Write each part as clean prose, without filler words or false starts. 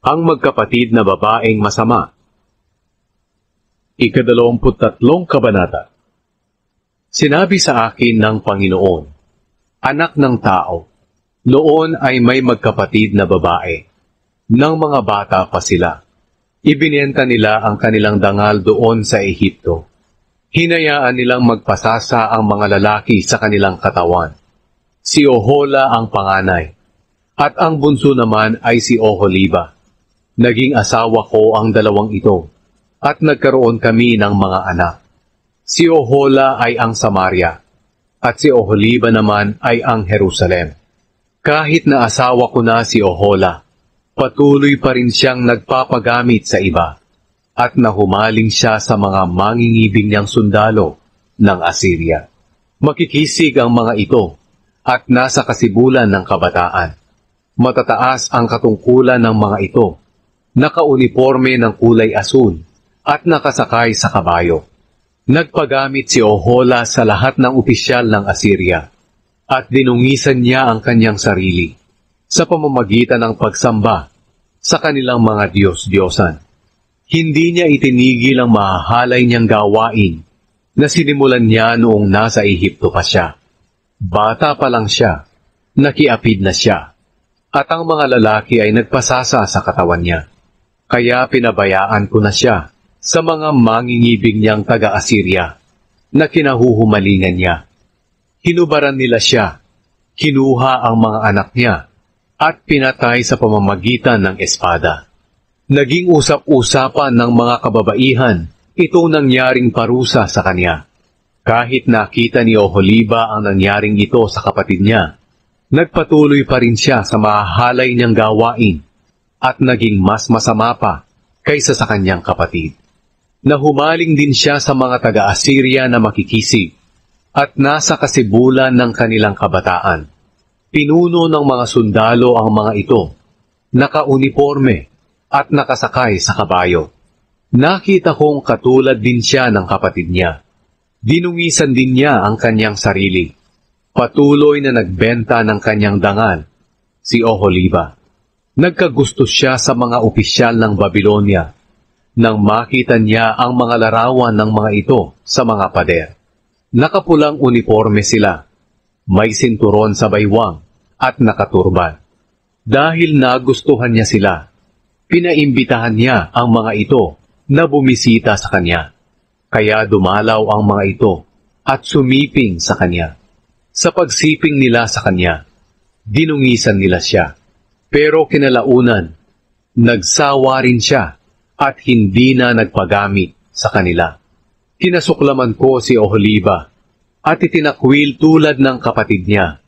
Ang magkapatid na babaeng masama. Ika-23 kabanata. Sinabi sa akin ng Panginoon, Anak ng tao, noon ay may magkapatid na babae. Nang mga bata pa sila, ibinenta nila ang kanilang dangal doon sa Ehipto. Hinayaan nilang magpasasa ang mga lalaki sa kanilang katawan. Si Ohola ang panganay, at ang bunso naman ay si Oholiba. Naging asawa ko ang dalawang ito, at nagkaroon kami ng mga anak. Si Ohola ay ang Samaria, at si Oholiba naman ay ang Jerusalem. Kahit na asawa ko na si Ohola, patuloy pa rin siyang nagpapagamit sa iba, at nahumaling siya sa mga mangingibig niyang sundalo ng Assyria. Makikisig ang mga ito, at nasa kasibulan ng kabataan. Matataas ang katungkulan ng mga ito, nakauniforme ng kulay asul, at nakasakay sa kabayo. Nagpagamit si Ohola sa lahat ng opisyal ng Assyria, at dinungisan niya ang kanyang sarili, sa pamamagitan ng pagsamba sa kanilang mga Diyos-Diyosan. Hindi niya itinigil ang mahahalay niyang gawain na sinimulan niya noong nasa Ehipto pa siya. Bata pa lang siya, nakiapid na siya, at ang mga lalaki ay nagpasasa sa katawan niya. Kaya pinabayaan ko na siya sa mga mangingibig niyang taga-Assyria na kinahuhumalingan niya. Hinubaran nila siya, kinuha ang mga anak niya, at pinatay sa pamamagitan ng espada. Naging usap-usapan ng mga kababaihan itong nangyaring parusa sa kanya. Kahit nakita ni Oholiba ang nangyaring ito sa kapatid niya, nagpatuloy pa rin siya sa mahahalay niyang gawain at naging mas masama pa kaysa sa kanyang kapatid. Nahumaling din siya sa mga taga-Assyria na makikisig at nasa kasibulan ng kanilang kabataan. Pinuno ng mga sundalo ang mga ito, naka-uniforme at nakasakay sa kabayo. Nakita kong katulad din siya ng kapatid niya. Dinungisan din niya ang kanyang sarili. Patuloy na nagbenta ng kanyang dangal, si Oholiba. Nagkagusto siya sa mga opisyal ng Babylonia nang makita niya ang mga larawan ng mga ito sa mga pader. Nakapulang uniforme sila, may sinturon sa baywang at nakaturban. Dahil nagustuhan niya sila, pinaimbitahan niya ang mga ito na bumisita sa kanya. Kaya dumalaw ang mga ito at sumiping sa kanya. Sa pagsiping nila sa kanya, dinungisan nila siya. Pero kinalaunan, nagsawa rin siya at hindi na nagpagamit sa kanila. Kinasuklaman ko si Oholiba at itinakwil tulad ng kapatid niya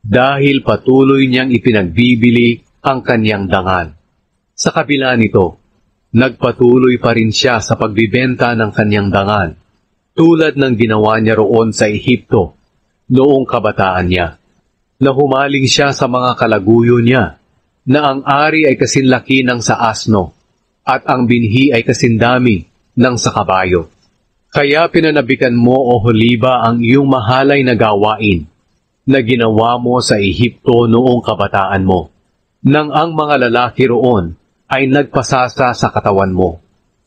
dahil patuloy niyang ipinagbibili ang kanyang dangal. Sa kabila nito, nagpatuloy pa rin siya sa pagbibenta ng kanyang dangal, tulad ng ginawa niya roon sa Ehipto noong kabataan niya. Nahumaling siya sa mga kalaguyo niya, na ang ari ay kasinlaki ng sa asno, at ang binhi ay kasindami ng sa kabayo. Kaya pinanabikan mo, Oholiba, ang iyong mahalay na gawain, na ginawa mo sa Ehipto noong kabataan mo, nang ang mga lalaki roon ay nagpasasa sa katawan mo.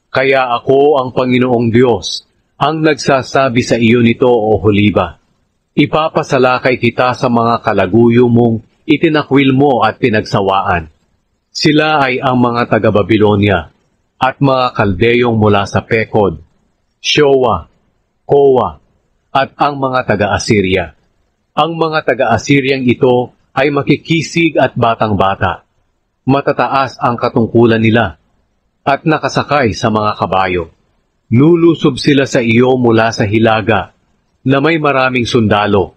Kaya ako ang Panginoong Diyos, ang nagsasabi sa iyo nito, Oholiba. Ipapasalakay kita sa mga kalaguyo mong itinakwil mo at pinagsawaan. Sila ay ang mga taga-Babylonia at mga Kaldeyong mula sa Pekod, Showa, Kowa, at ang mga taga-Assyria. Ang mga taga-Assyriang ito ay makikisig at batang-bata. Matataas ang katungkulan nila, at nakasakay sa mga kabayo. Lulusob sila sa iyo mula sa hilaga, na may maraming sundalo,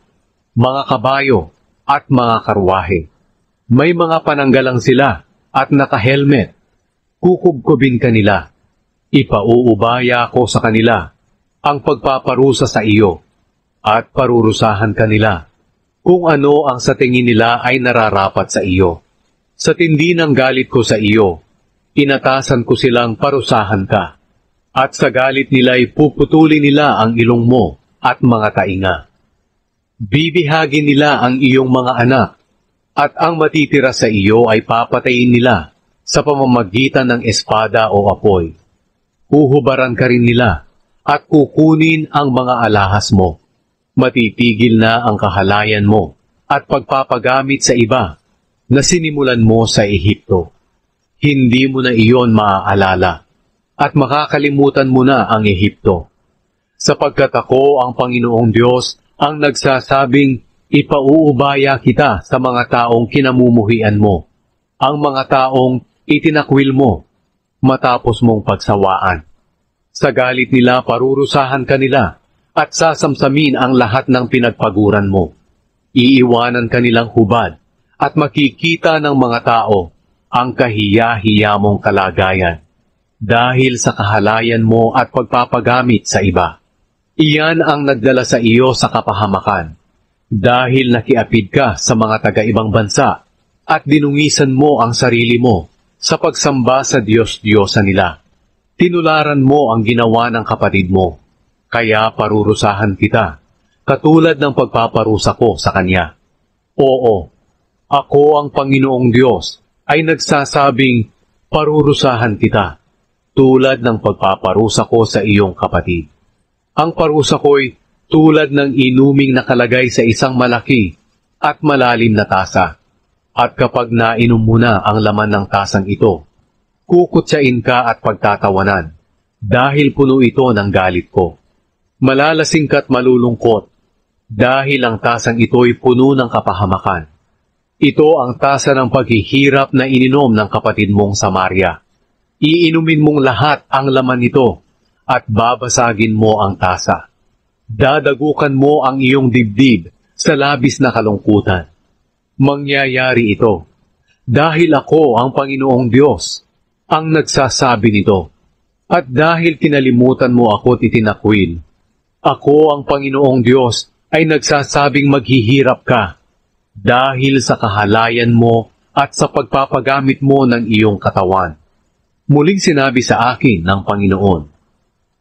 mga kabayo, at mga karwahe. May mga pananggalang sila, at nakahelmet. Kukubkubin kanila. Ipauubaya ko sa kanila ang pagpaparusa sa iyo, at parurusahan kanila kung ano ang sa tingin nila ay nararapat sa iyo. Sa tindi ng galit ko sa iyo, inatasan ko silang parusahan ka, at sa galit nila ay puputulin nila ang ilong mo at mga tainga. Bibihagin nila ang iyong mga anak, at ang matitira sa iyo ay papatayin nila sa pamamagitan ng espada o apoy. Huhubaran ka rin nila at kukunin ang mga alahas mo. Matitigil na ang kahalayan mo at pagpapagamit sa iba na sinimulan mo sa Ehipto. Hindi mo na iyon maaalala at makakalimutan mo na ang Ehipto. Sapagkat ako ang Panginoong Diyos ang nagsasabing ipauubaya kita sa mga taong kinamumuhian mo, ang mga taong itinakwil mo matapos mong pagsawaan. Sa galit nila parurusahan ka nila at sasamsamin ang lahat ng pinagpaguran mo. Iiwanan ka nilang hubad at makikita ng mga tao ang kahiya-hiya mong kalagayan dahil sa kahalayan mo at pagpapagamit sa iba. Iyan ang nagdala sa iyo sa kapahamakan dahil nakiapid ka sa mga taga-ibang bansa at dinungisan mo ang sarili mo sa pagsamba sa Diyos-Diyosa nila. Tinularan mo ang ginawa ng kapatid mo, kaya parurusahan kita, katulad ng pagpaparusa ko sa kanya. Oo, ako ang Panginoong Diyos ay nagsasabing parurusahan kita, tulad ng pagpaparusa ko sa iyong kapatid. Ang parusa ko'y tulad ng inuming nakalagay sa isang malaki at malalim na tasa. At kapag nainom mo na ang laman ng tasang ito, kukutsain ka at pagtatawanan, dahil puno ito ng galit ko. Malalasing ka't malulungkot, dahil ang tasang ito'y puno ng kapahamakan. Ito ang tasa ng paghihirap na ininom ng kapatid mong Samaria. Iinumin mong lahat ang laman nito, at babasagin mo ang tasa. Dadagukan mo ang iyong dibdib sa labis na kalungkutan. Mangyayari ito, dahil ako ang Panginoong Diyos, ang nagsasabi nito. At dahil kinalimutan mo ako titinakwil, ako ang Panginoong Diyos ay nagsasabing maghihirap ka, dahil sa kahalayan mo at sa pagpapagamit mo ng iyong katawan. Muling sinabi sa akin ng Panginoon,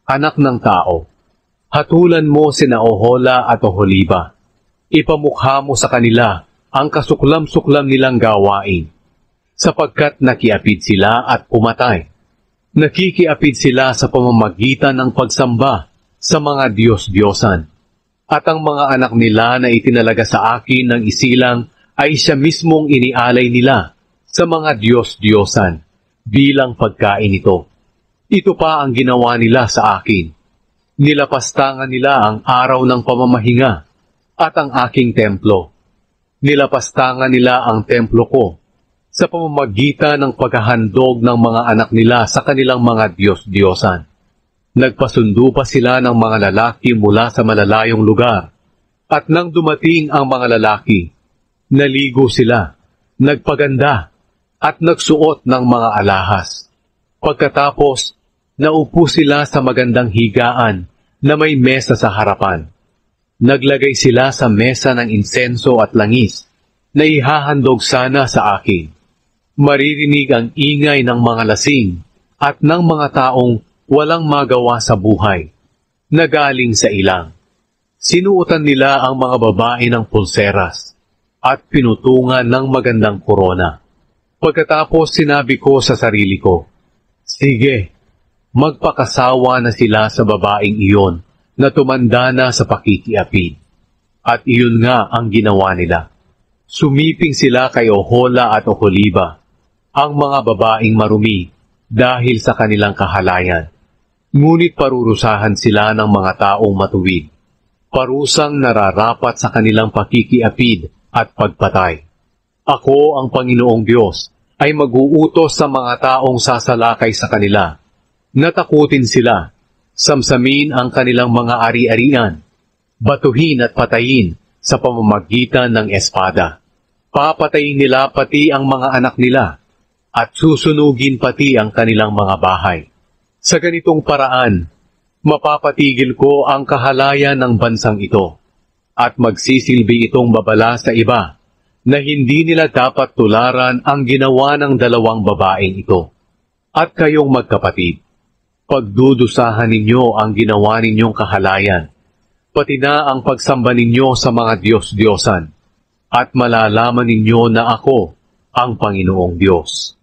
Anak ng tao, hatulan mo sina Ohola at Oholiba. Ipamukha mo sa kanila ang kasuklam-suklam nilang gawain, sapagkat nakiapid sila at pumatay. Nakikiapid sila sa pamamagitan ng pagsamba sa mga Diyos-Diyosan. At ang mga anak nila na itinalaga sa akin ng isilang ay siya mismong inialay nila sa mga Diyos-Diyosan bilang pagkain ito. Ito pa ang ginawa nila sa akin. Nilapastangan nila ang araw ng pamamahinga at ang aking templo. Nilapastangan nila ang templo ko sa pamamagitan ng paghahandog ng mga anak nila sa kanilang mga Diyos-Diyosan. Nagpasundo pa sila ng mga lalaki mula sa malalayong lugar. At nang dumating ang mga lalaki, naligo sila, nagpaganda, at nagsuot ng mga alahas. Pagkatapos, naupo sila sa magandang higaan na may mesa sa harapan. Naglagay sila sa mesa ng insenso at langis na ihahandog sana sa akin. Maririnig ang ingay ng mga lasing at ng mga taong walang magawa sa buhay, na galing sa ilang. Sinuotan nila ang mga babae ng pulseras at pinutungan ng magandang korona. Pagkatapos sinabi ko sa sarili ko, Sige, magpakasawa na sila sa babaeng iyon na tumanda na sa pakikiapid. At iyon nga ang ginawa nila. Sumiping sila kay Ohola at Oholiba, ang mga babaeng marumi, dahil sa kanilang kahalayan. Ngunit parurusahan sila ng mga taong matuwid, parusang nararapat sa kanilang pakikiapid at pagpatay. Ako ang Panginoong Diyos ay mag-uutos sa mga taong sasalakay sa kanila. Natakutin sila, samsamin ang kanilang mga ari-arian, batuhin at patayin sa pamamagitan ng espada. Papatayin nila pati ang mga anak nila, at susunugin pati ang kanilang mga bahay. Sa ganitong paraan, mapapatigil ko ang kahalayan ng bansang ito, at magsisilbi itong babala sa iba, na hindi nila dapat tularan ang ginawa ng dalawang babaeng ito. At kayong magkapatid, pagdudusahan ninyo ang ginawa ninyong kahalayan, pati na ang pagsamba ninyo sa mga Diyos-Diyosan, at malalaman ninyo na ako ang Panginoong Diyos.